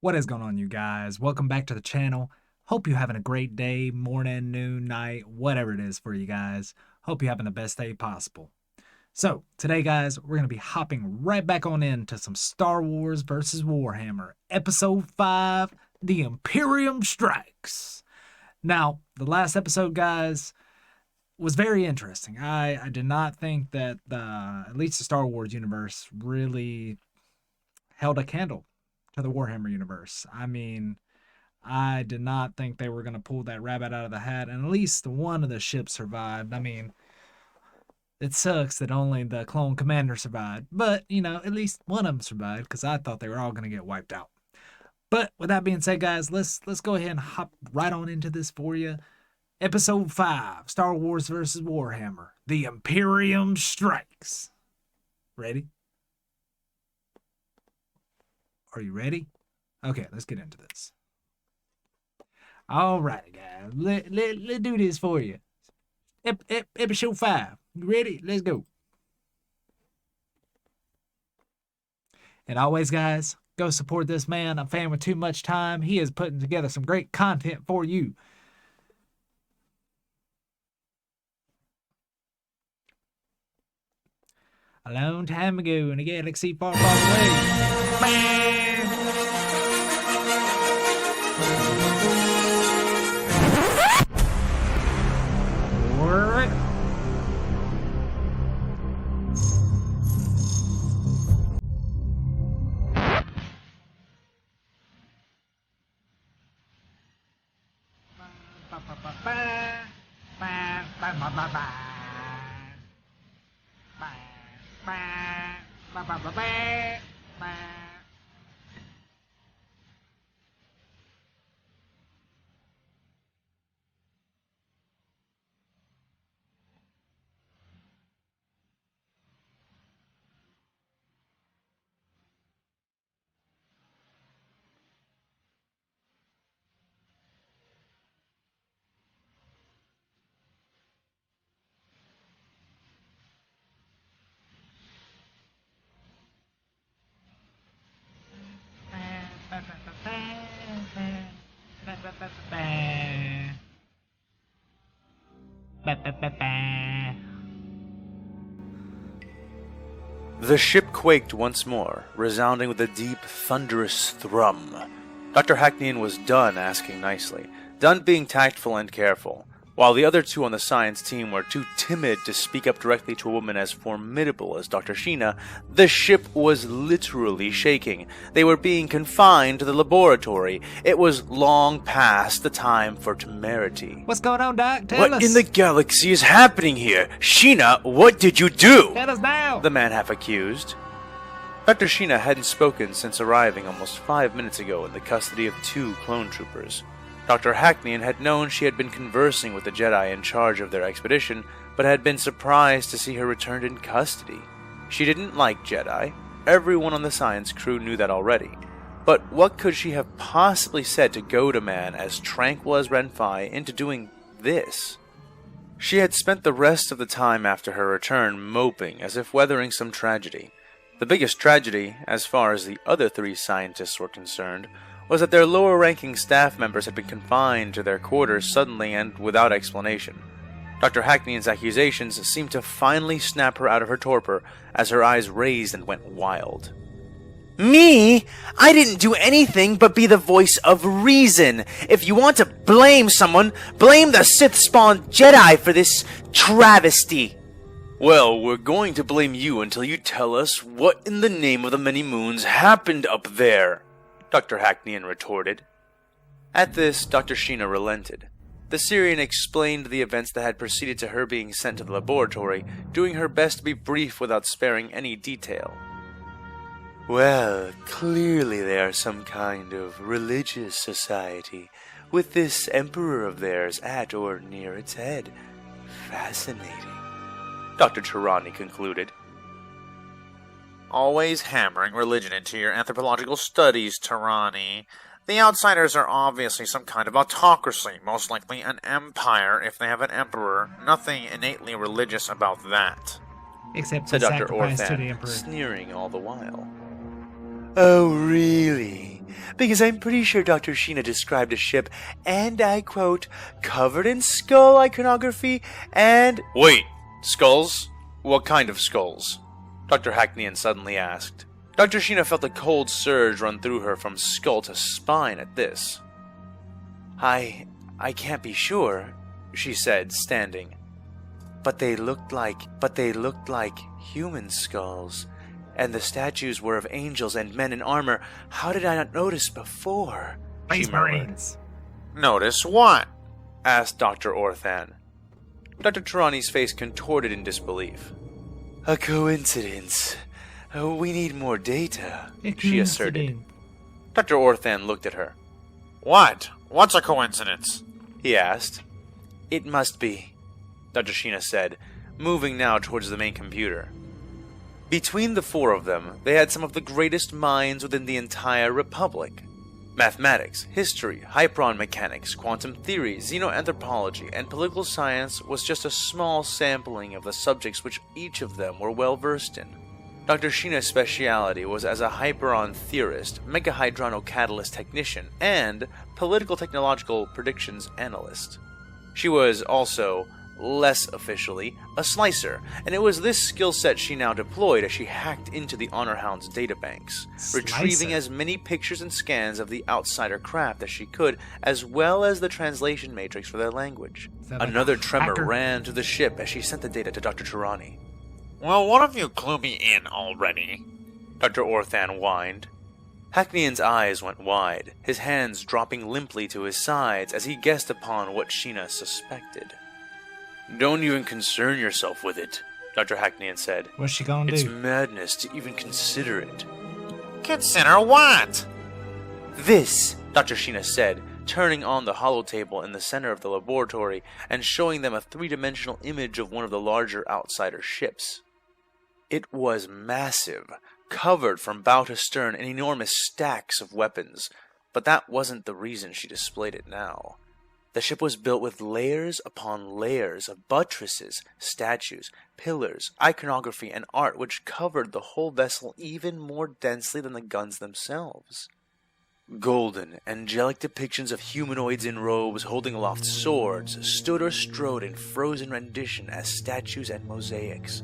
What is going on, you guys? Welcome back to the channel. Hope you're having a great day, morning, noon, night, whatever it is for you guys. Hope you're having the best day possible. So, today, guys, we're going to be hopping right back on into some Star Wars versus Warhammer, Episode 5, The Imperium Strikes. Now, the last episode, guys, was very interesting. I did not think that, at least the Star Wars universe, really held a candle to the Warhammer universe. I mean, I did not think they were going to pull that rabbit out of the hat, and at least one of the ships survived. I mean, it sucks that only the clone commander survived, but, at least one of them survived, because I thought they were all going to get wiped out. But with that being said, guys, let's go ahead and hop right on into this for you. Episode 5, Star Wars vs. Warhammer, The Imperium Strikes. Ready? Are you ready? Okay, let's get into this. All right, guys. Let's do this for you. Episode 5. You ready? Let's go. And always, guys, go support this man, a fan with too much time. He is putting together some great content for you. A long time ago in a galaxy far, far away. The ship quaked once more, resounding with a deep, thunderous thrum. Dr. Hackney was done asking nicely, done being tactful and careful, while the other two on the science team were too timid to speak up directly to a woman as formidable as Dr. Sheena. The ship was literally shaking. They were being confined to the laboratory. It was long past the time for temerity. What's going on, Doc? Tell us. What in the galaxy is happening here? Sheena, what did you do? Tell us now. The man half accused. Dr. Sheena hadn't spoken since arriving almost 5 minutes ago in the custody of 2 clone troopers. Dr. Hackney had known she had been conversing with the Jedi in charge of their expedition, but had been surprised to see her returned in custody. She didn't like Jedi. Everyone on the science crew knew that already. But what could she have possibly said to goad a man as tranquil as Renfai into doing this? She had spent the rest of the time after her return moping as if weathering some tragedy. The biggest tragedy, as far as the other 3 scientists were concerned, was that their lower-ranking staff members had been confined to their quarters suddenly and without explanation. Dr. Hackney's accusations seemed to finally snap her out of her torpor as her eyes raised and went wild. Me? I didn't do anything but be the voice of reason. If you want to blame someone, blame the Sith-spawned Jedi for this travesty. Well, we're going to blame you until you tell us what in the name of the many moons happened up there, Dr. Hackney retorted. At this, Dr. Sheena relented. The Syrian explained the events that had preceded to her being sent to the laboratory, doing her best to be brief without sparing any detail. Well, clearly they are some kind of religious society, with this emperor of theirs at or near its head. Fascinating, Dr. Tirani concluded. Always hammering religion into your anthropological studies, Tirani. The outsiders are obviously some kind of autocracy, most likely an empire if they have an emperor. Nothing innately religious about that. Except for said Dr. sacrifice to the Orthan, Emperor. sneering all the while. Oh, really? because I'm pretty sure Dr. Sheena described a ship, and I quote, covered in skull iconography and... Wait, skulls? What kind of skulls? Dr. Hackneyan suddenly asked. Dr. Sheena felt a cold surge run through her from skull to spine at this. I can't be sure, she said, standing. But they looked like human skulls. And the statues were of angels and men in armor. How did I not notice before? She murmured. Marines. Notice what? Asked Dr. Orthan. Dr. Trelawney's face contorted in disbelief. A coincidence. We need more data, she asserted. Dr. Orthan looked at her. What? What's a coincidence? He asked. It must be, Dr. Sheena said, moving now towards the main computer. Between the four of them, they had some of the greatest minds within the entire Republic. Mathematics, history, hyperon mechanics, quantum theory, xenoanthropology, and political science was just a small sampling of the subjects which each of them were well versed in. Dr. Sheena's speciality was as a hyperon theorist, megahydronocatalyst technician, and political technological predictions analyst. She was also, less officially, a slicer, and it was this skill set she now deployed as she hacked into the Honor Hound's databanks, retrieving as many pictures and scans of the outsider craft as she could, as well as the translation matrix for their language. Another tremor ran through the ship as she sent the data to Dr. Trelawney. Well, one of you clue me in already, Dr. Orthan whined. Hackneyan's eyes went wide, his hands dropping limply to his sides as he guessed upon what Sheena suspected. Don't even concern yourself with it, Dr. Hackneyan said. What's she gonna do? It's madness to even consider it. Consider what? This, Dr. Sheena said, turning on the holotable in the center of the laboratory and showing them a three-dimensional image of one of the larger outsider ships. It was massive, covered from bow to stern in enormous stacks of weapons, but that wasn't the reason she displayed it now. The ship was built with layers upon layers of buttresses, statues, pillars, iconography, and art which covered the whole vessel even more densely than the guns themselves. Golden, angelic depictions of humanoids in robes holding aloft swords stood or strode in frozen rendition as statues and mosaics.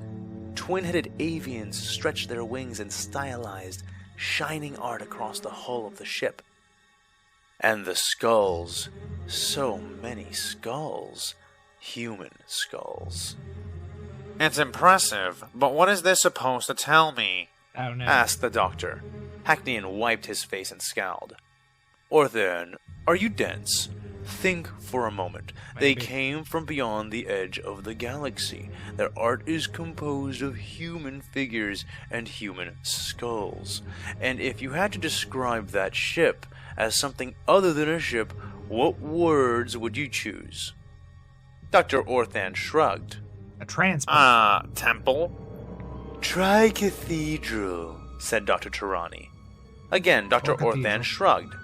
Twin-headed avians stretched their wings in stylized, shining art across the hull of the ship. And the skulls, so many skulls, human skulls. It's impressive, but what is this supposed to tell me? I don't know. Asked the doctor. Hackneyan wiped his face and scowled. Orthan, are you dense? Think for a moment. They came from beyond the edge of the galaxy. Their art is composed of human figures and human skulls. And if you had to describe that ship as something other than a ship, what words would you choose? Dr. Orthan shrugged. A transport. Temple? Try cathedral, said Dr. Trelawney. Again, Dr. Orthan shrugged.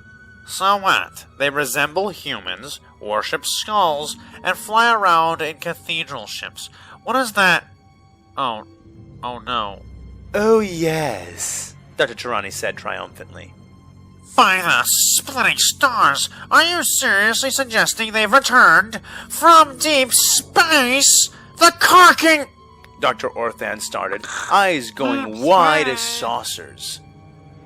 So what? They resemble humans, worship skulls, and fly around in cathedral ships. What is that? Oh no. Oh yes, Dr. Trelawney said triumphantly. By the splitting stars! Are you seriously suggesting they've returned from deep space? The carking... Dr. Orthan started, eyes going wide as saucers.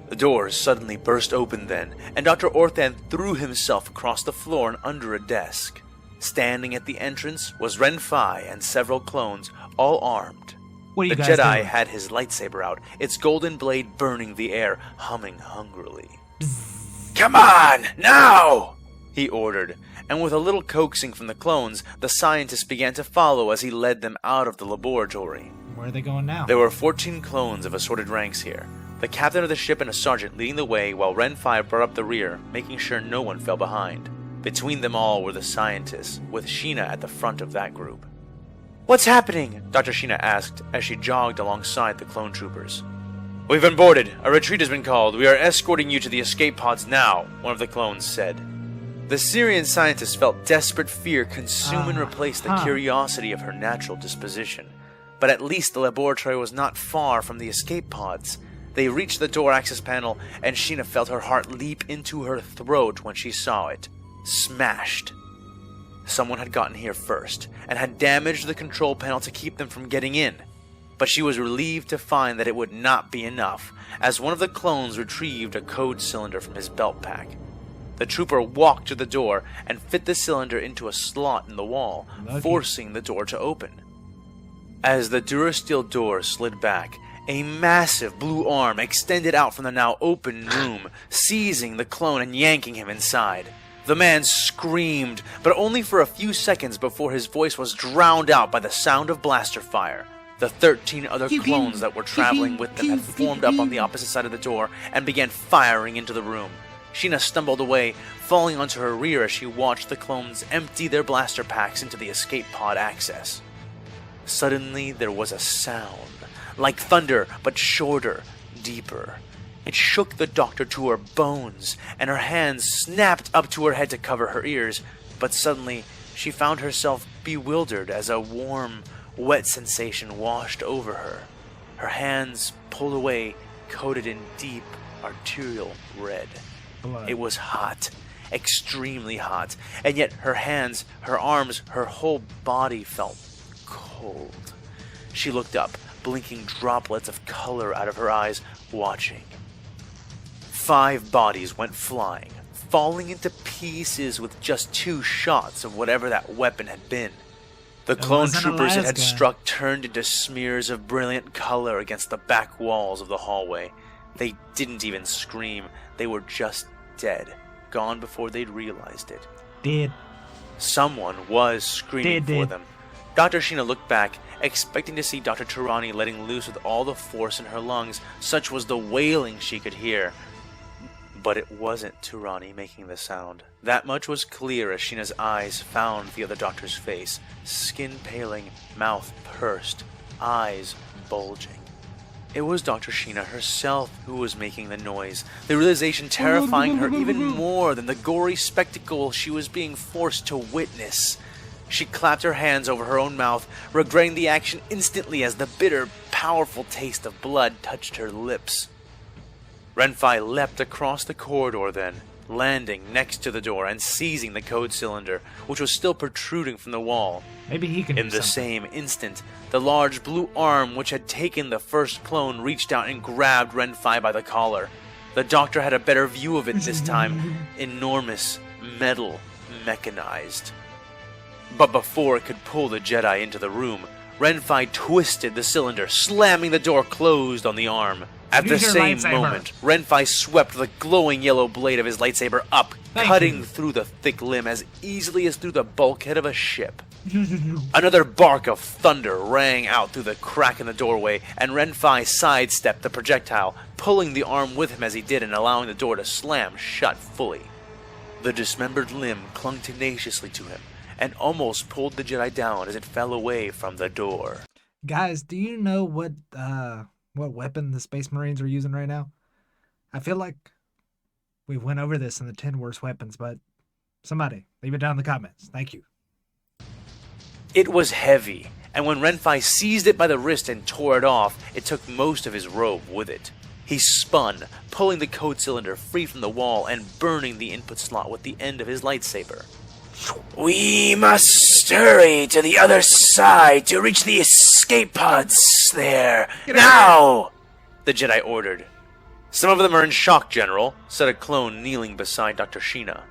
The doors suddenly burst open then, and Dr. Orthan threw himself across the floor and under a desk. Standing at the entrance was Ren Fai and several clones, all armed. What are you the guys Jedi doing? had his lightsaber out, its golden blade burning the air, humming hungrily. Come on, now! He ordered, and with a little coaxing from the clones, the scientists began to follow as he led them out of the laboratory. Where are they going now? There were 14 clones of assorted ranks here. The captain of the ship and a sergeant leading the way while Ren Fai brought up the rear, making sure no one fell behind. Between them all were the scientists, with Sheena at the front of that group. What's happening? Dr. Sheena asked as she jogged alongside the clone troopers. We've been boarded. A retreat has been called. We are escorting you to the escape pods now, one of the clones said. The Syrian scientist felt desperate fear consume and replace the curiosity of her natural disposition. But at least the laboratory was not far from the escape pods. They reached the door access panel, and Sheena felt her heart leap into her throat when she saw it. Smashed. Someone had gotten here first, and had damaged the control panel to keep them from getting in. But she was relieved to find that it would not be enough, as one of the clones retrieved a code cylinder from his belt pack. The trooper walked to the door and fit the cylinder into a slot in the wall, forcing the door to open. As the Durasteel door slid back, a massive blue arm extended out from the now open room, seizing the clone and yanking him inside. The man screamed, but only for a few seconds before his voice was drowned out by the sound of blaster fire. The 13 other clones that were traveling with them had formed up on the opposite side of the door and began firing into the room. Sheena stumbled away, falling onto her rear as she watched the clones empty their blaster packs into the escape pod access. Suddenly there was a sound, like thunder, but shorter, deeper. It shook the doctor to her bones, and her hands snapped up to her head to cover her ears, but suddenly she found herself bewildered as a warm, wet sensation washed over her. Her hands pulled away, coated in deep, arterial red. Blood. It was hot, extremely hot, and yet her hands, her arms, her whole body felt cold. She looked up, blinking droplets of color out of her eyes, watching. 5 bodies went flying, falling into pieces with just 2 shots of whatever that weapon had been. The clone troopers it had struck turned into smears of brilliant color against the back walls of the hallway. They didn't even scream, they were just dead, gone before they'd realized it. Dead. Someone was screaming for them. Dr. Sheena looked back, expecting to see Dr. Tirani letting loose with all the force in her lungs, such was the wailing she could hear. But it wasn't Tirani making the sound. That much was clear as Sheena's eyes found the other doctor's face, skin paling, mouth pursed, eyes bulging. It was Dr. Sheena herself who was making the noise, the realization terrifying her even more than the gory spectacle she was being forced to witness. She clapped her hands over her own mouth, regretting the action instantly as the bitter, powerful taste of blood touched her lips. Renfai leapt across the corridor then, landing next to the door and seizing the code cylinder, which was still protruding from the wall. Maybe he can In the same instant, the large blue arm which had taken the first clone reached out and grabbed Renfai by the collar. The doctor had a better view of it this time, enormous, metal, mechanized. But before it could pull the Jedi into the room, Renfai twisted the cylinder, slamming the door closed on the arm. At the same moment, Renfai swept the glowing yellow blade of his lightsaber up, cutting through the thick limb as easily as through the bulkhead of a ship. Another bark of thunder rang out through the crack in the doorway, and Renfai sidestepped the projectile, pulling the arm with him as he did and allowing the door to slam shut fully. The dismembered limb clung tenaciously to him, and almost pulled the Jedi down as it fell away from the door. Guys, do you know what weapon the Space Marines are using right now? I feel like we went over this in the 10 worst weapons, but somebody, leave it down in the comments. Thank you. It was heavy, and when Renfai seized it by the wrist and tore it off, it took most of his robe with it. He spun, pulling the code cylinder free from the wall and burning the input slot with the end of his lightsaber. "We must hurry to the other side to reach the escape pods there. Now!" the Jedi ordered. "Some of them are in shock, General," said a clone kneeling beside Dr. Sheena.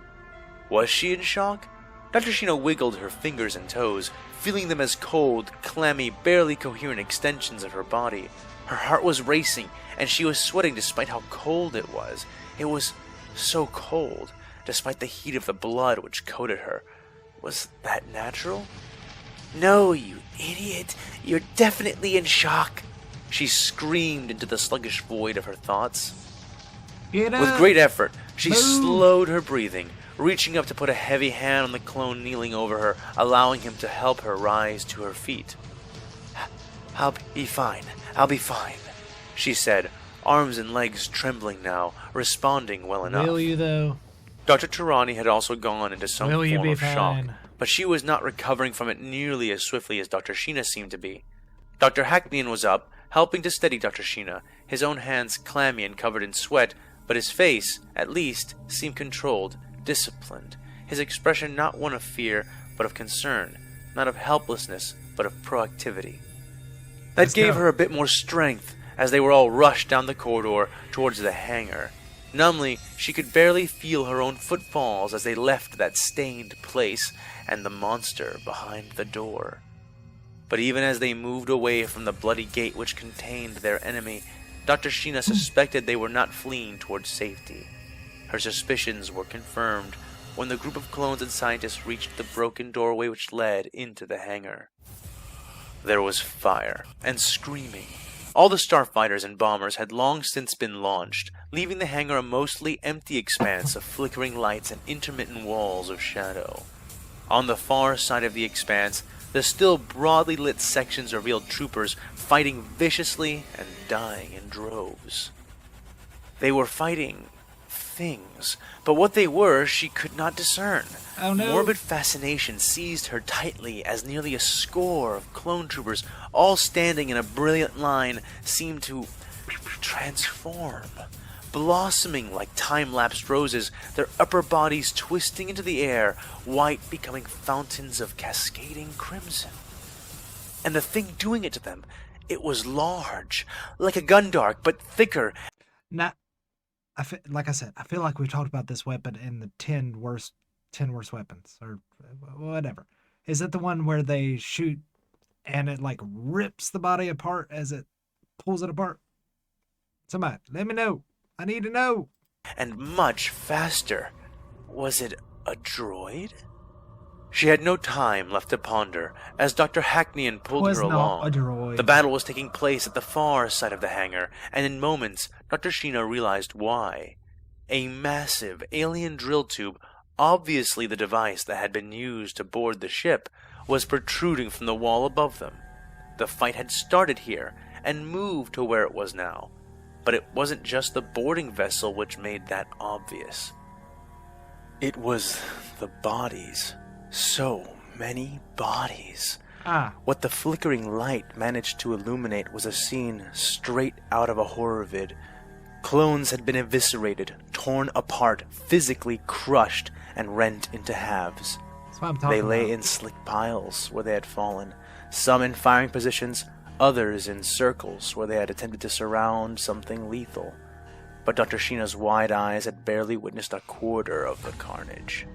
Was she in shock? Dr. Sheena wiggled her fingers and toes, feeling them as cold, clammy, barely coherent extensions of her body. Her heart was racing, and she was sweating despite how cold it was. It was so cold, despite the heat of the blood which coated her. Was that natural? "No, you idiot. You're definitely in shock," she screamed into the sluggish void of her thoughts. With great effort, she slowed her breathing, reaching up to put a heavy hand on the clone kneeling over her, allowing him to help her rise to her feet. I'll be fine, she said, arms and legs trembling now, responding well enough. Will you, though? Dr. Tirani had also gone into some form of shock, but she was not recovering from it nearly as swiftly as Dr. Sheena seemed to be. Dr. Hackney was up, helping to steady Dr. Sheena, his own hands clammy and covered in sweat, but his face, at least, seemed controlled, disciplined, his expression not one of fear, but of concern, not of helplessness, but of proactivity. That gave her a bit more strength as they were all rushed down the corridor towards the hangar. Numbly, she could barely feel her own footfalls as they left that stained place and the monster behind the door. But even as they moved away from the bloody gate which contained their enemy, Dr. Sheena suspected they were not fleeing towards safety. Her suspicions were confirmed when the group of clones and scientists reached the broken doorway which led into the hangar. There was fire and screaming. All the starfighters and bombers had long since been launched, leaving the hangar a mostly empty expanse of flickering lights and intermittent walls of shadow. On the far side of the expanse, the still broadly lit sections revealed troopers fighting viciously and dying in droves. They were fighting things, but what they were she could not discern. Oh, no. Morbid fascination seized her tightly as nearly a score of clone troopers, all standing in a brilliant line, seemed to transform, blossoming like time-lapsed roses, their upper bodies twisting into the air, white becoming fountains of cascading crimson. And the thing doing it to them, it was large, like a Gundark, but thicker. Now, like I said, I feel like we talked about this weapon in the 10 worst weapons, or whatever. Is it the one where they shoot and it like rips the body apart as it pulls it apart? Somebody, let me know. I need to know. And much faster. Was it a droid? She had no time left to ponder, as Dr. Hackneyan pulled her along. A droid. The battle was taking place at the far side of the hangar, and in moments, Dr. Sheena realized why. A massive alien drill tube, obviously the device that had been used to board the ship, was protruding from the wall above them. The fight had started here, and moved to where it was now. But it wasn't just the boarding vessel which made that obvious. It was the bodies. So many bodies. What the flickering light managed to illuminate was a scene straight out of a horror vid. Clones had been eviscerated, torn apart, physically crushed, and rent into halves. That's what I'm talking They lay about. in slick piles where they had fallen, some in firing positions, others in circles where they had attempted to surround something lethal. But Dr. Sheena's wide eyes had barely witnessed a quarter of the carnage.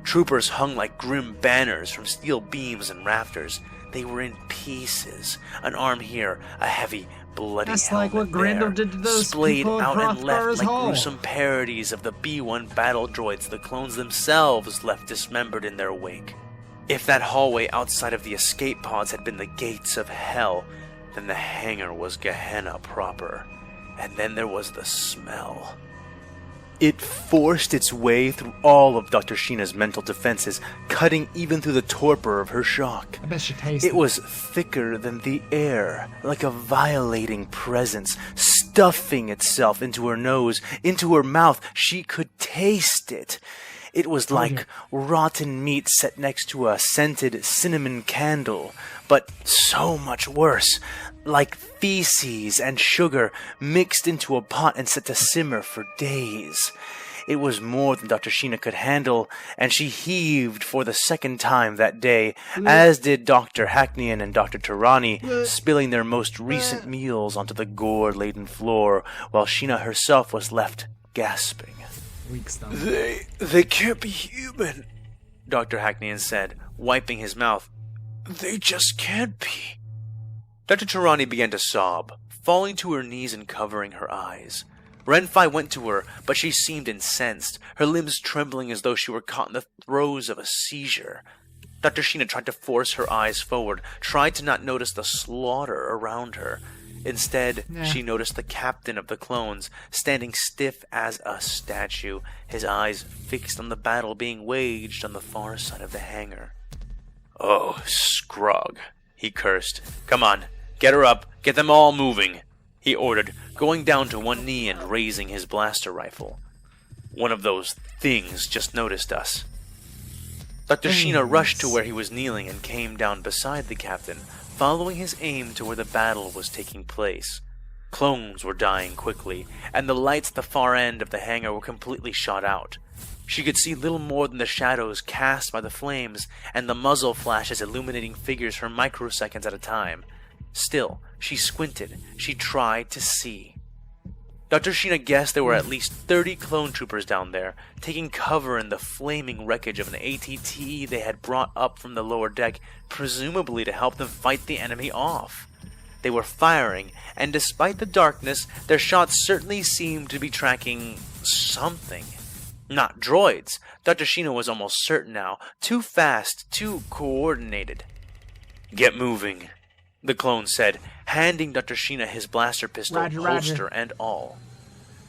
Troopers hung like grim banners from steel beams and rafters. They were in pieces. An arm here, a heavy, bloody That's helmet like what Grendel there, did to those splayed people out across and left Bar's like Hall. gruesome parodies of the B-1 battle droids the clones themselves left dismembered in their wake. If that hallway outside of the escape pods had been the gates of hell, then the hangar was Gehenna proper. And then there was the smell. It forced its way through all of Dr. Sheena's mental defenses, cutting even through the torpor of her shock. I bet she tasted It was thicker than the air, like a violating presence, stuffing itself into her nose, into her mouth. She could taste it. It was like rotten meat set next to a scented cinnamon candle, but so much worse. Like feces and sugar mixed into a pot and set to simmer for days. It was more than Dr. Sheena could handle, and she heaved for the second time that day, as did Dr. Hackneyan and Dr. Tirani, spilling their most recent meals onto the gore-laden floor, while Sheena herself was left gasping. weak stomach. They can't be human, Dr. Hackneyan said, wiping his mouth. They just can't be. Dr. Tirani began to sob, falling to her knees and covering her eyes. Renfai went to her, but she seemed incensed, her limbs trembling as though she were caught in the throes of a seizure. Dr. Sheena tried to force her eyes forward, tried to not notice the slaughter around her. Instead, she noticed the captain of the clones, standing stiff as a statue, his eyes fixed on the battle being waged on the far side of the hangar. Oh, Scrog, he cursed. Come on, get her up, get them all moving, he ordered, going down to one knee and raising his blaster rifle. One of those things just noticed us. Dr. Sheena rushed to where he was kneeling and came down beside the captain, following his aim to where the battle was taking place. Clones were dying quickly, and the lights at the far end of the hangar were completely shot out. She could see little more than the shadows cast by the flames and the muzzle flashes illuminating figures for microseconds at a time. Still, she squinted. She tried to see. Dr. Sheena guessed there were at least 30 clone troopers down there, taking cover in the flaming wreckage of an ATT they had brought up from the lower deck, presumably to help them fight the enemy off. They were firing, and despite the darkness, their shots certainly seemed to be tracking something. Not droids. Dr. Sheena was almost certain now. Too fast, too coordinated. "Get moving," the clone said, handing Dr. Sheena his blaster pistol, holster, and all.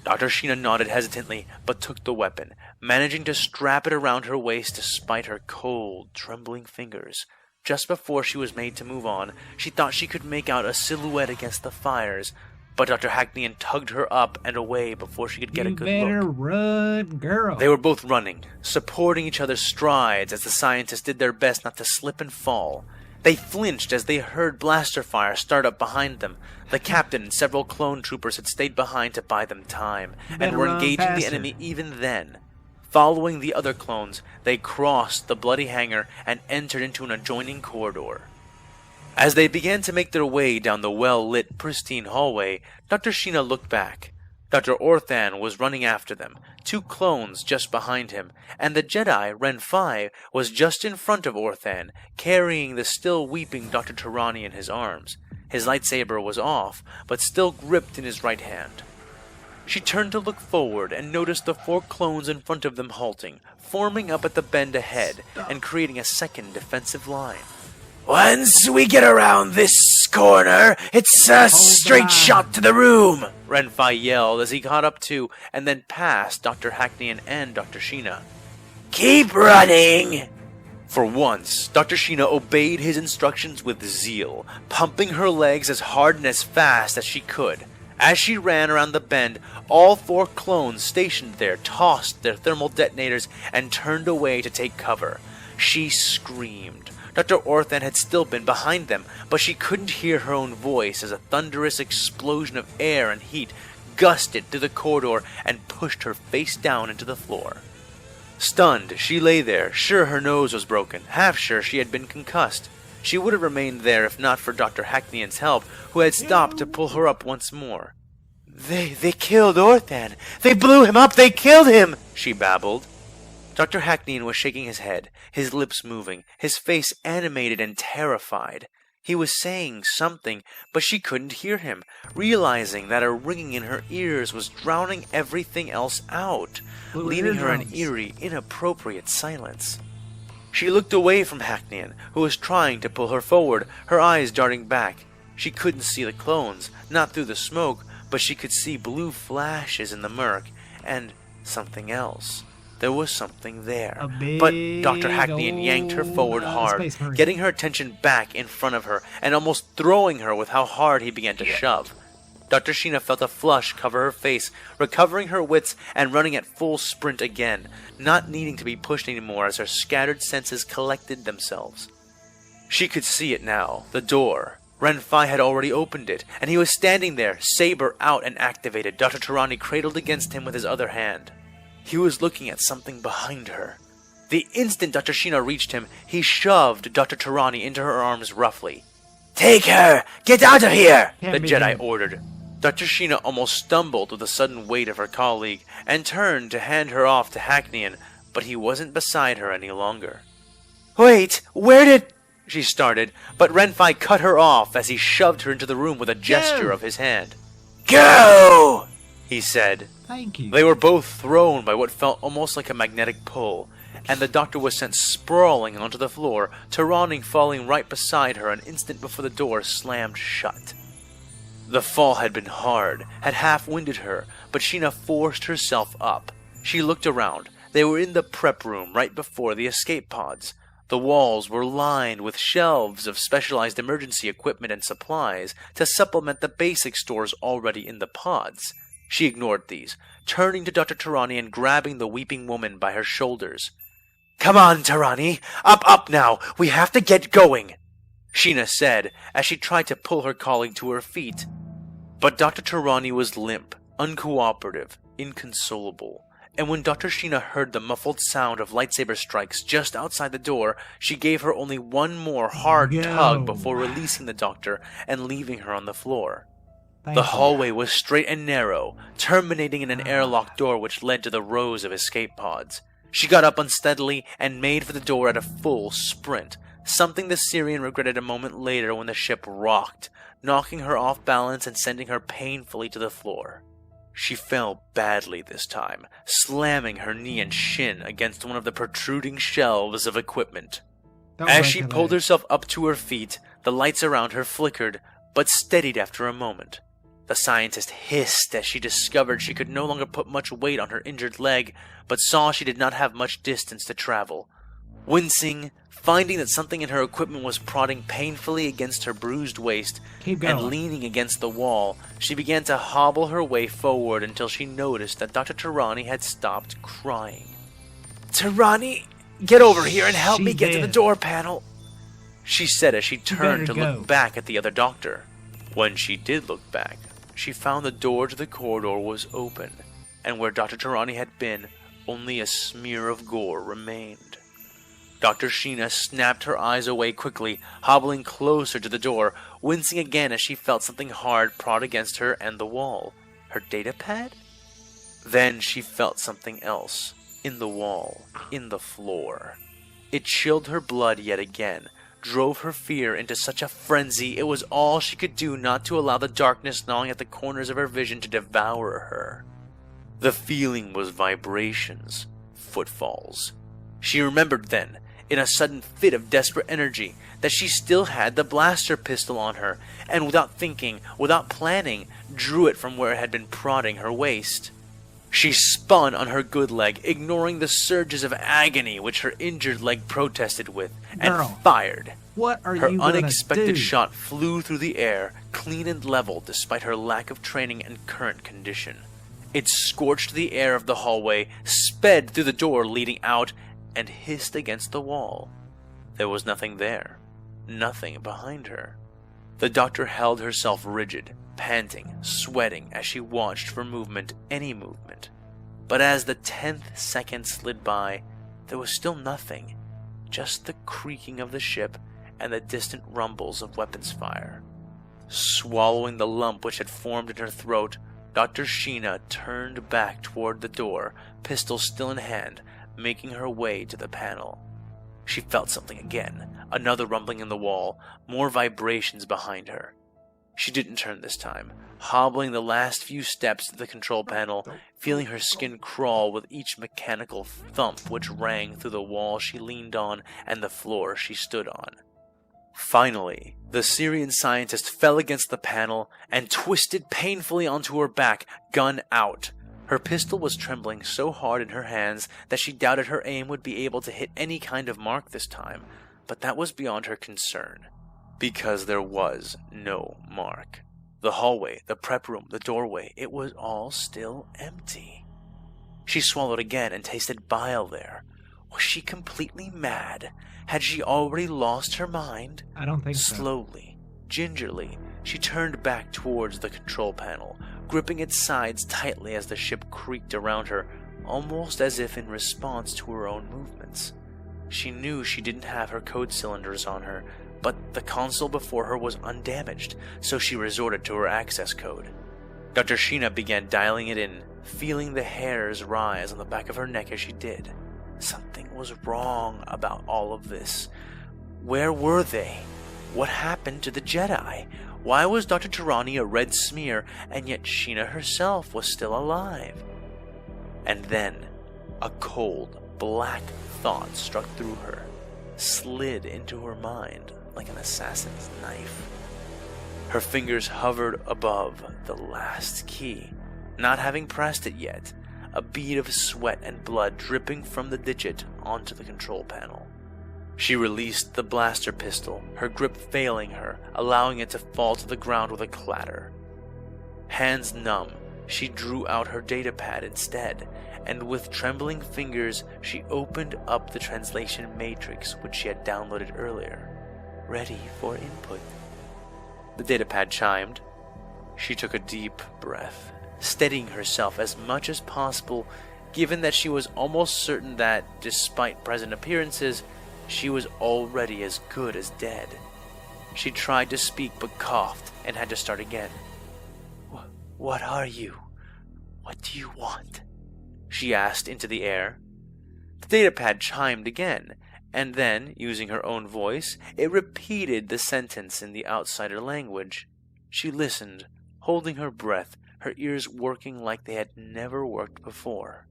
Dr. Sheena nodded hesitantly, but took the weapon, managing to strap it around her waist despite her cold, trembling fingers. Just before she was made to move on, she thought she could make out a silhouette against the fires, but Dr. Hackney tugged her up and away before she could get a good look. You better run, girl. They were both running, supporting each other's strides as the scientists did their best not to slip and fall. They flinched as they heard blaster fire start up behind them. The captain and several clone troopers had stayed behind to buy them time, and were engaging the enemy even then. Following the other clones, they crossed the bloody hangar and entered into an adjoining corridor. As they began to make their way down the well-lit, pristine hallway, Dr. Sheena looked back. Dr. Orthan was running after them, 2 clones just behind him, and the Jedi, Ren 5, was just in front of Orthan, carrying the still weeping Dr. Tarani in his arms. His lightsaber was off, but still gripped in his right hand. She turned to look forward and noticed the 4 clones in front of them halting, forming up at the bend ahead, and creating a second defensive line. "Once we get around this corner, it's a straight shot to the room," Renfi yelled as he caught up to and then past Dr. Hackney and Dr. Sheena. "Keep running!" For once, Dr. Sheena obeyed his instructions with zeal, pumping her legs as hard and as fast as she could. As she ran around the bend, all 4 clones stationed there tossed their thermal detonators and turned away to take cover. She screamed. Dr. Orthan had still been behind them, but she couldn't hear her own voice as a thunderous explosion of air and heat gusted through the corridor and pushed her face down into the floor. Stunned, she lay there, sure her nose was broken, half sure she had been concussed. She would have remained there if not for Dr. Hackney's help, who had stopped to pull her up once more. They killed Orthan! They blew him up! They killed him!" she babbled. Dr. Hackney was shaking his head, his lips moving, his face animated and terrified. He was saying something, but she couldn't hear him, realizing that a ringing in her ears was drowning everything else out, leaving her in eerie, inappropriate silence. She looked away from Hackney, who was trying to pull her forward, her eyes darting back. She couldn't see the clones, not through the smoke, but she could see blue flashes in the murk, and something else. There was something there. But Dr. Hackney yanked her forward hard, getting her attention back in front of her, and almost throwing her with how hard he began to shove. Dr. Sheena felt a flush cover her face, recovering her wits and running at full sprint again, not needing to be pushed anymore as her scattered senses collected themselves. She could see it now, the door. Renfi had already opened it, and he was standing there, saber out and activated, Dr. Tarani cradled against him with his other hand. He was looking at something behind her. The instant Dr. Sheena reached him, he shoved Dr. Tarani into her arms roughly. "Take her! Get out of here!" the Jedi ordered. Dr. Sheena almost stumbled with the sudden weight of her colleague, and turned to hand her off to Hackneyan, but he wasn't beside her any longer. "Wait, where did—" she started, but Renfi cut her off as he shoved her into the room with a gesture of his hand. "Go!" he said. Thank you. They were both thrown by what felt almost like a magnetic pull, and the doctor was sent sprawling onto the floor, Tarani falling right beside her an instant before the door slammed shut. The fall had been hard, had half-winded her, but Sheena forced herself up. She looked around. They were in the prep room right before the escape pods. The walls were lined with shelves of specialized emergency equipment and supplies to supplement the basic stores already in the pods. She ignored these, turning to Dr. Tarani and grabbing the weeping woman by her shoulders. "Come on, Tarani! Up now! We have to get going!" Sheena said, as she tried to pull her colleague to her feet. But Dr. Tarani was limp, uncooperative, inconsolable. And when Dr. Sheena heard the muffled sound of lightsaber strikes just outside the door, she gave her only one more hard tug before releasing the doctor and leaving her on the floor. The hallway was straight and narrow, terminating in an airlock door which led to the rows of escape pods. She got up unsteadily and made for the door at a full sprint, something the Syrian regretted a moment later when the ship rocked, knocking her off balance and sending her painfully to the floor. She fell badly this time, slamming her knee and shin against one of the protruding shelves of equipment. As she pulled herself up to her feet, the lights around her flickered, but steadied after a moment. The scientist hissed as she discovered she could no longer put much weight on her injured leg, but saw she did not have much distance to travel. Wincing, finding that something in her equipment was prodding painfully against her bruised waist, and leaning against the wall, she began to hobble her way forward until she noticed that Dr. Tarani had stopped crying. "Tarani, get over here and help me get to the door panel," she said as she turned to look back at the other doctor. When she did look back, she found the door to the corridor was open, and where Dr. Tarani had been, only a smear of gore remained. Dr. Sheena snapped her eyes away quickly, hobbling closer to the door, wincing again as she felt something hard prod against her and the wall. Her data pad? Then she felt something else, in the wall, in the floor. It chilled her blood yet again, drove her fear into such a frenzy it was all she could do not to allow the darkness gnawing at the corners of her vision to devour her. The feeling was vibrations, footfalls. She remembered then, in a sudden fit of desperate energy, that she still had the blaster pistol on her, and without thinking, without planning, drew it from where it had been prodding her waist. She spun on her good leg, ignoring the surges of agony which her injured leg protested with, and fired. What are her you unexpected shot flew through the air, clean and level despite her lack of training and current condition. It scorched the air of the hallway, sped through the door leading out, and hissed against the wall. There was nothing there, nothing behind her. The doctor held herself rigid, panting, sweating as she watched for movement, any movement. But as the 10th second slid by, there was still nothing, just the creaking of the ship and the distant rumbles of weapons fire. Swallowing the lump which had formed in her throat, Dr. Sheena turned back toward the door, pistol still in hand, making her way to the panel. She felt something again, another rumbling in the wall, more vibrations behind her. She didn't turn this time, hobbling the last few steps to the control panel, feeling her skin crawl with each mechanical thump which rang through the wall she leaned on and the floor she stood on. Finally, the Syrian scientist fell against the panel and twisted painfully onto her back, gun out. Her pistol was trembling so hard in her hands that she doubted her aim would be able to hit any kind of mark this time, but that was beyond her concern, because there was no mark. The hallway, the prep room, the doorway, it was all still empty. She swallowed again and tasted bile there. Was she completely mad? Had she already lost her mind? I don't think so. Slowly, gingerly, she turned back towards the control panel, gripping its sides tightly as the ship creaked around her, almost as if in response to her own movements. She knew she didn't have her code cylinders on her, but the console before her was undamaged, so she resorted to her access code. Dr. Sheena began dialing it in, feeling the hairs rise on the back of her neck as she did. Something was wrong about all of this. Where were they? What happened to the Jedi? Why was Dr. Tarani a red smear, and yet Sheena herself was still alive? And then, a cold, black thought struck through her, slid into her mind like an assassin's knife. Her fingers hovered above the last key, not having pressed it yet, a bead of sweat and blood dripping from the digit onto the control panel. She released the blaster pistol, her grip failing her, allowing it to fall to the ground with a clatter. Hands numb, she drew out her datapad instead, and with trembling fingers she opened up the translation matrix which she had downloaded earlier. Ready for input. The datapad chimed. She took a deep breath, steadying herself as much as possible, given that she was almost certain that, despite present appearances, she was already as good as dead. She tried to speak but coughed and had to start again. What are you? What do you want? She asked into the air. The datapad chimed again, and then, using her own voice, it repeated the sentence in the outsider language. She listened, holding her breath, her ears working like they had never worked before.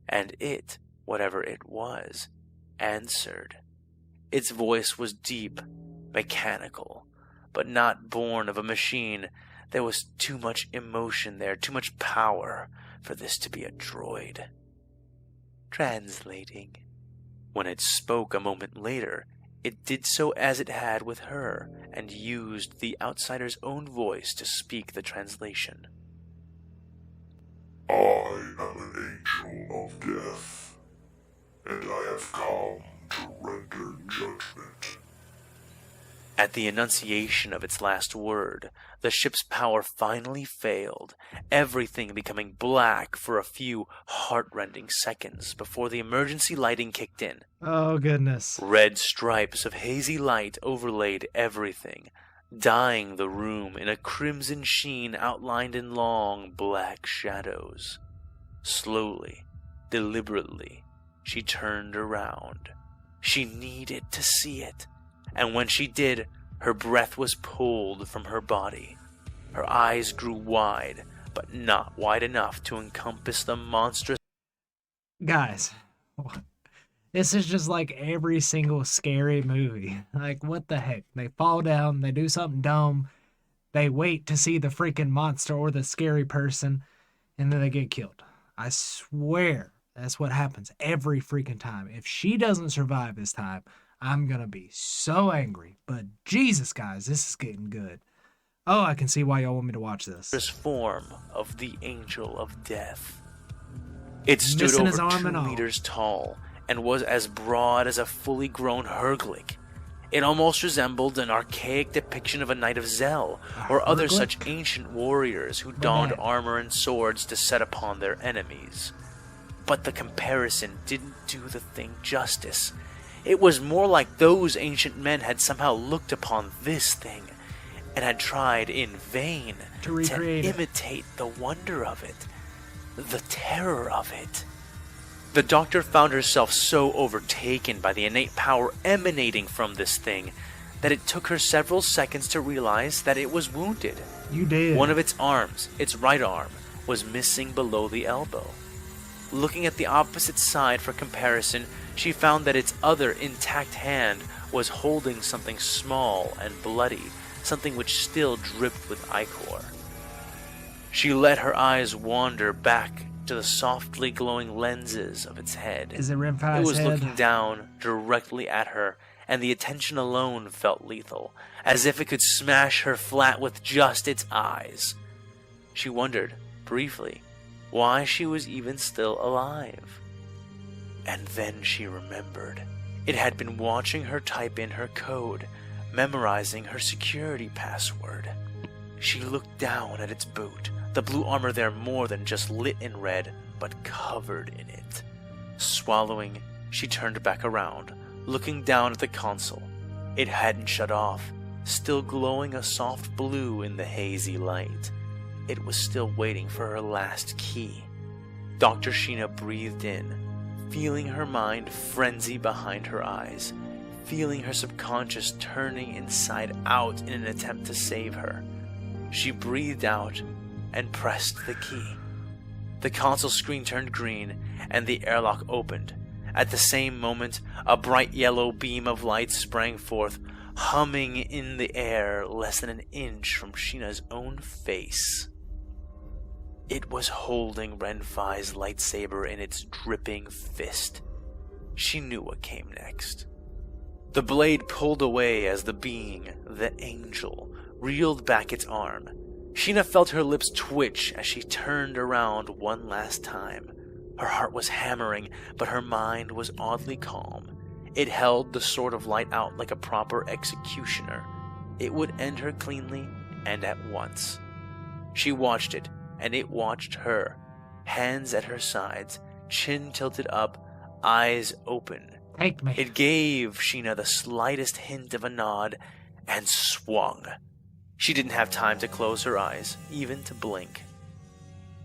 And it, whatever it was, answered. Its voice was deep, mechanical, but not born of a machine. There was too much emotion there, too much power, for this to be a droid. Translating. When it spoke a moment later, it did so as it had with her, and used the outsider's own voice to speak the translation. I am an angel of death, and I have come to render judgment. At the enunciation of its last word, the ship's power finally failed, everything becoming black for a few heart-rending seconds before the emergency lighting kicked in. Oh, goodness. Red stripes of hazy light overlaid everything, dyeing the room in a crimson sheen outlined in long black shadows. Slowly, deliberately, she turned around. She needed to see it. And when she did, her breath was pulled from her body. Her eyes grew wide, but not wide enough to encompass the monstrous... Guys, this is just like every single scary movie. Like, what the heck? They fall down, they do something dumb, they wait to see the freaking monster or the scary person, and then they get killed. I swear that's what happens every freaking time. If she doesn't survive this time, I'm gonna be so angry. But Jesus, guys, this is getting good. Oh, I can see why y'all want me to watch this. form of the Angel of Death. It stood Missing over his arm 2 and all. meters tall and was as broad as a fully grown Herglick. It almost resembled an archaic depiction of a Knight of Zel or other Herglick? such ancient warriors who donned man. armor and swords to set upon their enemies. But the comparison didn't do the thing justice. It was more like those ancient men had somehow looked upon this thing and had tried in vain To recreate it. imitate the wonder of it, the terror of it. The doctor found herself so overtaken by the innate power emanating from this thing that it took her several seconds to realize that it was wounded. You did. One of its arms, its right arm, was missing below the elbow. Looking at the opposite side for comparison, she found that its other intact hand was holding something small and bloody, something which still dripped with ichor. She let her eyes wander back to the softly glowing lenses of its head. Is it Ren It 5's was head? looking down directly at her, and the attention alone felt lethal, as if it could smash her flat with just its eyes. She wondered, briefly, why she was even still alive. And then she remembered. It had been watching her type in her code, memorizing her security password. She looked down at its boot, the blue armor there more than just lit in red, but covered in it. Swallowing, she turned back around, looking down at the console. It hadn't shut off, still glowing a soft blue in the hazy light. It was still waiting for her last key. Dr. Sheena breathed in, feeling her mind frenzy behind her eyes, feeling her subconscious turning inside out in an attempt to save her. She breathed out and pressed the key. The console screen turned green and the airlock opened. At the same moment, a bright yellow beam of light sprang forth, humming in the air less than an inch from Sheena's own face. It was holding Ren-Fi's lightsaber in its dripping fist. She knew what came next. The blade pulled away as the being, the angel, reeled back its arm. Sheena felt her lips twitch as she turned around one last time. Her heart was hammering, but her mind was oddly calm. It held the sword of light out like a proper executioner. It would end her cleanly and at once. She watched it, and it watched her. Hands at her sides, chin tilted up, eyes open. Take me. It gave Sheena the slightest hint of a nod, and swung. She didn't have time to close her eyes, even to blink.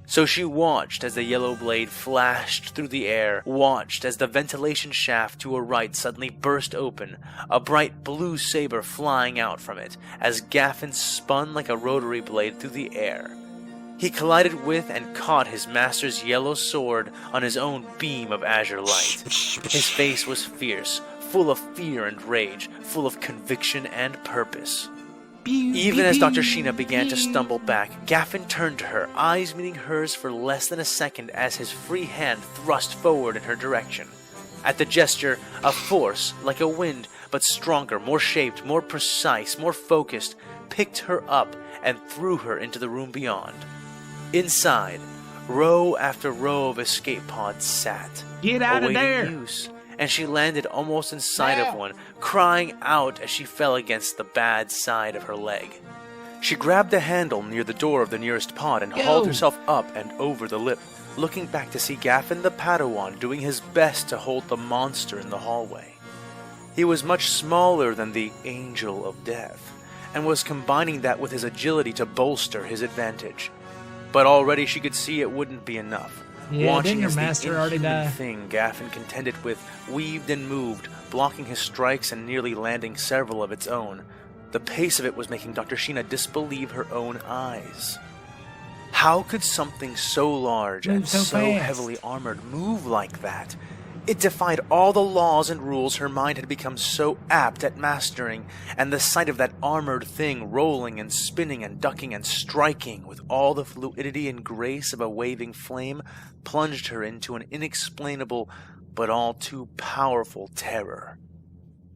So she watched as the yellow blade flashed through the air, watched as the ventilation shaft to her right suddenly burst open, a bright blue saber flying out from it, as Gaffin spun like a rotary blade through the air. He collided with and caught his master's yellow sword on his own beam of azure light. His face was fierce, full of fear and rage, full of conviction and purpose. Even as Dr. Sheena began to stumble back, Gaffin turned to her, eyes meeting hers for less than a second as his free hand thrust forward in her direction. At the gesture, a force, like a wind, but stronger, more shaped, more precise, more focused, picked her up and threw her into the room beyond. Inside, row after row of escape pods sat, Get out of awaiting there! use, and she landed almost inside of one, crying out as she fell against the bad side of her leg. She grabbed the handle near the door of the nearest pod and hauled herself up and over the lip, looking back to see Gaffin the Padawan doing his best to hold the monster in the hallway. He was much smaller than the Angel of Death, and was combining that with his agility to bolster his advantage. But already she could see it wouldn't be enough. Yeah, Watching didn't your as the master already inhuman die? thing Gaffin contended with weaved and moved, blocking his strikes and nearly landing several of its own. The pace of it was making Dr. Sheena disbelieve her own eyes. How could something so large and Move so so fast. heavily armored move like that? It defied all the laws and rules her mind had become so apt at mastering, and the sight of that armored thing rolling and spinning and ducking and striking with all the fluidity and grace of a waving flame plunged her into an inexplainable but all too powerful terror.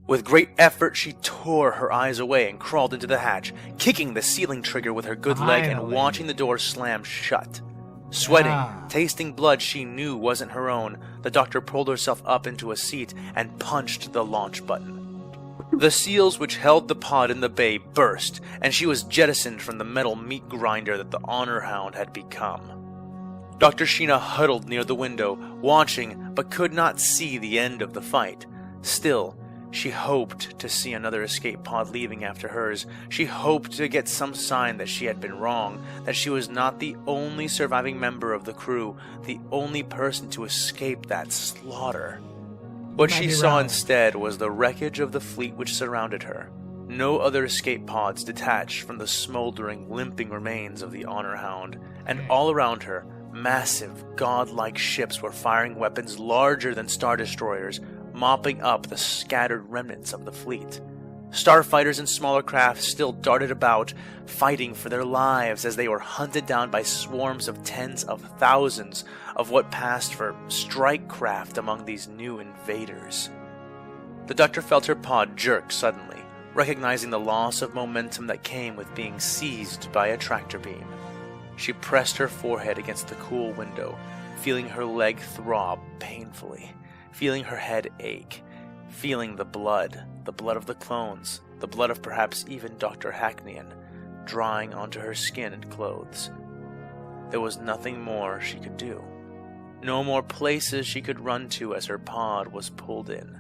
With great effort, she tore her eyes away and crawled into the hatch, kicking the ceiling trigger with her good leg and Finally. watching the door slam shut. Sweating, Ah. tasting blood she knew wasn't her own, the doctor pulled herself up into a seat and punched the launch button. The seals which held the pod in the bay burst, and she was jettisoned from the metal meat grinder that the honor hound had become. Dr. Sheena huddled near the window, watching but could not see the end of the fight. Still, she hoped to see another escape pod leaving after hers. She hoped to get some sign that she had been wrong, that she was not the only surviving member of the crew, the only person to escape that slaughter. What Might she be saw wrong. instead was the wreckage of the fleet which surrounded her. No other escape pods detached from the smoldering, limping remains of the honor hound, and all around her, massive, godlike ships were firing weapons larger than star destroyers, mopping up the scattered remnants of the fleet. Starfighters and smaller craft still darted about, fighting for their lives as they were hunted down by swarms of tens of thousands of what passed for strike craft among these new invaders. The doctor felt her pod jerk suddenly, recognizing the loss of momentum that came with being seized by a tractor beam. She pressed her forehead against the cool window, feeling her leg throb painfully, feeling her head ache, feeling the blood of the clones, the blood of perhaps even Dr. Hackneyan, drying onto her skin and clothes. There was nothing more she could do. No more places she could run to as her pod was pulled in.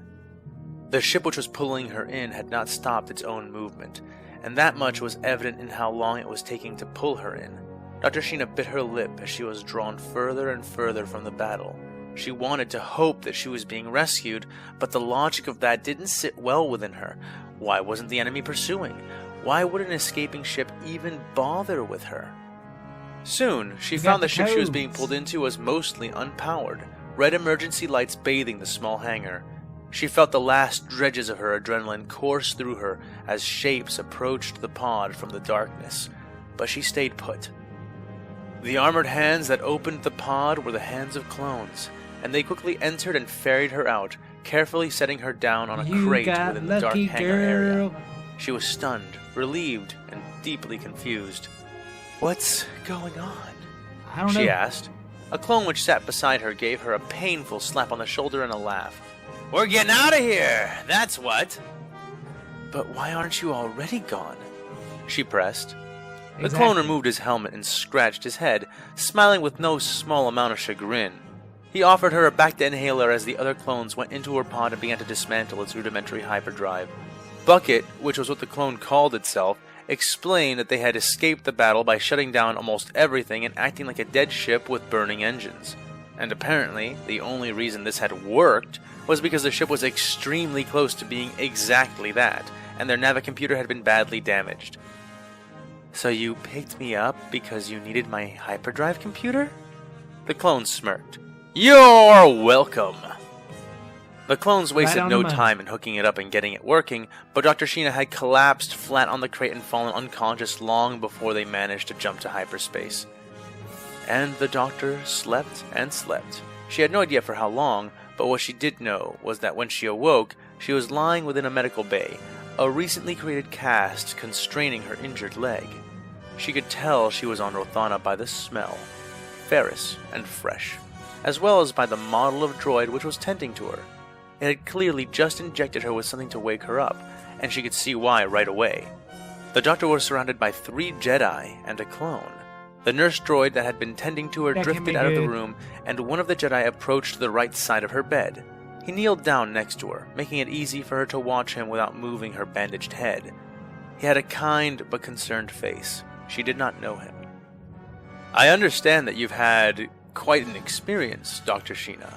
The ship which was pulling her in had not stopped its own movement, and that much was evident in how long it was taking to pull her in. Dr. Sheena bit her lip as she was drawn further and further from the battle. She wanted to hope that she was being rescued, but the logic of that didn't sit well within her. Why wasn't the enemy pursuing? Why would an escaping ship even bother with her? Soon, she You got found the the ship she was codes. being pulled into was mostly unpowered, red emergency lights bathing the small hangar. She felt the last dredges of her adrenaline course through her as shapes approached the pod from the darkness, but she stayed put. The armored hands that opened the pod were the hands of clones, and they quickly entered and ferried her out, carefully setting her down on a You crate got within the dark lucky, hangar area. girl. She was stunned, relieved, and deeply confused. "What's going on?" I don't she know. asked. A clone which sat beside her gave her a painful slap on the shoulder and a laugh. "We're getting out of here, that's what." "But why aren't you already gone?" she pressed. The clone Exactly. removed his helmet and scratched his head, smiling with no small amount of chagrin. He offered her a Bacta inhaler as the other clones went into her pod and began to dismantle its rudimentary hyperdrive. Bucket, which was what the clone called itself, explained that they had escaped the battle by shutting down almost everything and acting like a dead ship with burning engines. And apparently, the only reason this had worked was because the ship was extremely close to being exactly that, and their navicomputer had been badly damaged. So you picked me up because you needed my hyperdrive computer? The clone smirked. You're welcome! The clones wasted on no the money. time in hooking it up and getting it working, but Dr. Sheena had collapsed flat on the crate and fallen unconscious long before they managed to jump to hyperspace. And the doctor slept and slept. She had no idea for how long, but what she did know was that when she awoke, she was lying within a medical bay, a recently created cast constraining her injured leg. She could tell she was on Rothana by the smell, ferrous and fresh, as well as by the model of droid which was tending to her. It had clearly just injected her with something to wake her up, and she could see why right away. The doctor was surrounded by 3 Jedi and a clone. The nurse droid that had been tending to her That can drifted be out of the good. room, and one of the Jedi approached the right side of her bed. He kneeled down next to her, making it easy for her to watch him without moving her bandaged head. He had a kind but concerned face. She did not know him. I understand that you've had quite an experience, Dr. Sheena.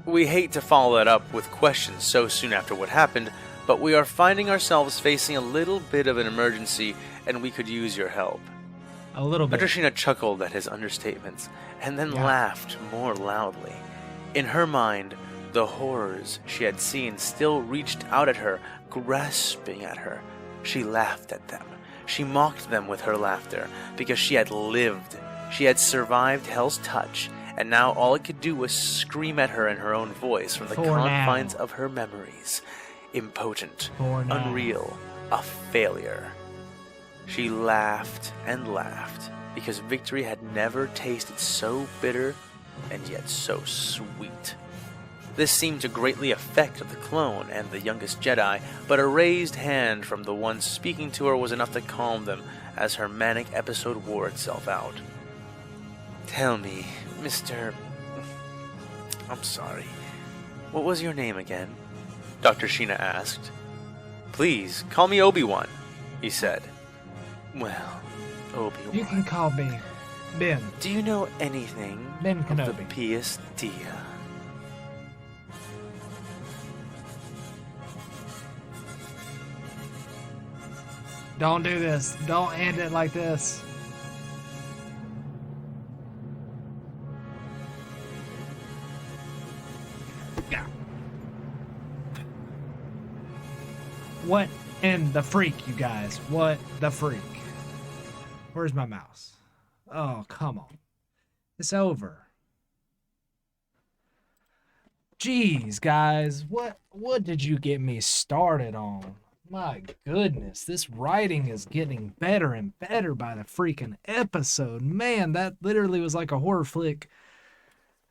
We hate to follow that up with questions so soon after what happened, but we are finding ourselves facing a little bit of an emergency, and we could use your help. A little bit. Dr. Sheena chuckled at his understatements, and then Yeah. laughed more loudly. In her mind, the horrors she had seen still reached out at her, grasping at her. She laughed at them. She mocked them with her laughter, because she had lived. She had survived Hell's touch, and now all it could do was scream at her in her own voice from the For confines now. of her memories. Impotent, For now. unreal, a failure. She laughed and laughed, because victory had never tasted so bitter and yet so sweet. This seemed to greatly affect the clone and the youngest Jedi, but a raised hand from the one speaking to her was enough to calm them as her manic episode wore itself out. Tell me, Mr. I'm sorry. What was your name again? Dr. Sheena asked. Please, call me Obi-Wan, he said. Well, Obi-Wan. You can call me Ben. Do you know anything Ben of the Kenobi. Pius Dia? Don't do this. Don't end it like this. Yeah. What in the freak, you guys? What the freak? Where's my mouse? Oh, come on. It's over. Jeez, guys, what did you get me started on? My goodness, this writing is getting better and better by the freaking episode. Man, that literally was like a horror flick.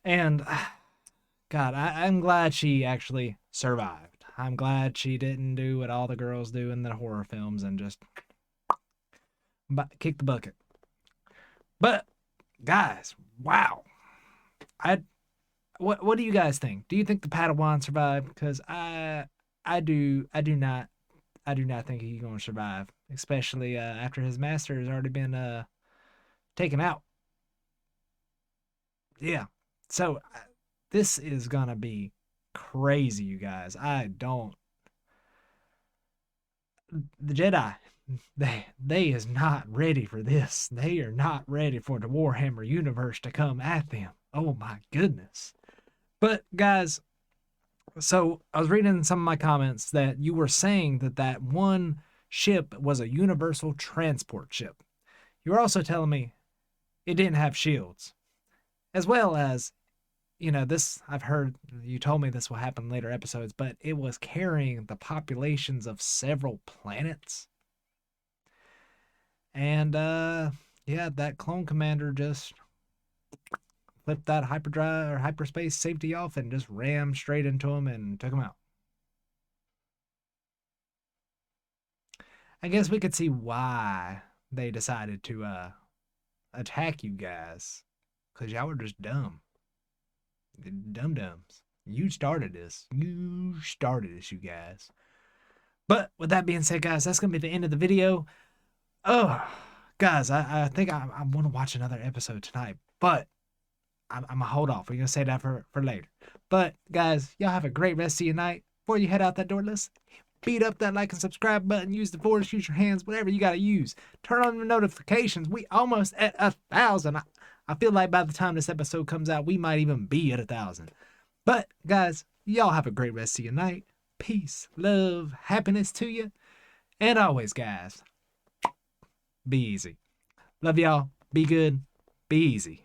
And God, I'm glad she actually survived. I'm glad she didn't do what all the girls do in the horror films and just kick the bucket. But guys, wow. What do you guys think? Do you think the Padawan survived? Because I do not think he's going to survive, especially after his master has already been taken out. Yeah. So this is going to be crazy, you guys. The Jedi, they is not ready for this. They are not ready for the Warhammer universe to come at them. Oh my goodness. But guys, so I was reading in some of my comments that you were saying that one ship was a universal transport ship. You were also telling me it didn't have shields. As well as, this, I've heard, you told me this will happen in later episodes, but it was carrying the populations of several planets. And, yeah, that clone commander just flipped that hyperdrive or hyperspace safety off and just rammed straight into him and took him out. I guess we could see why they decided to attack you guys because y'all were just dumb. Dum-dums. You started this. You started this, you guys. But with that being said, guys, that's going to be the end of the video. Oh, guys, I think I want to watch another episode tonight, but I'm going to hold off. We're going to say that for later. But, guys, y'all have a great rest of your night. Before you head out that door, let's beat up that like and subscribe button. Use the force, use your hands, whatever you got to use. Turn on the notifications. We almost at 1,000. I feel like by the time this episode comes out, we might even be at 1,000. But, guys, y'all have a great rest of your night. Peace, love, happiness to you. And always, guys, be easy. Love y'all. Be good. Be easy.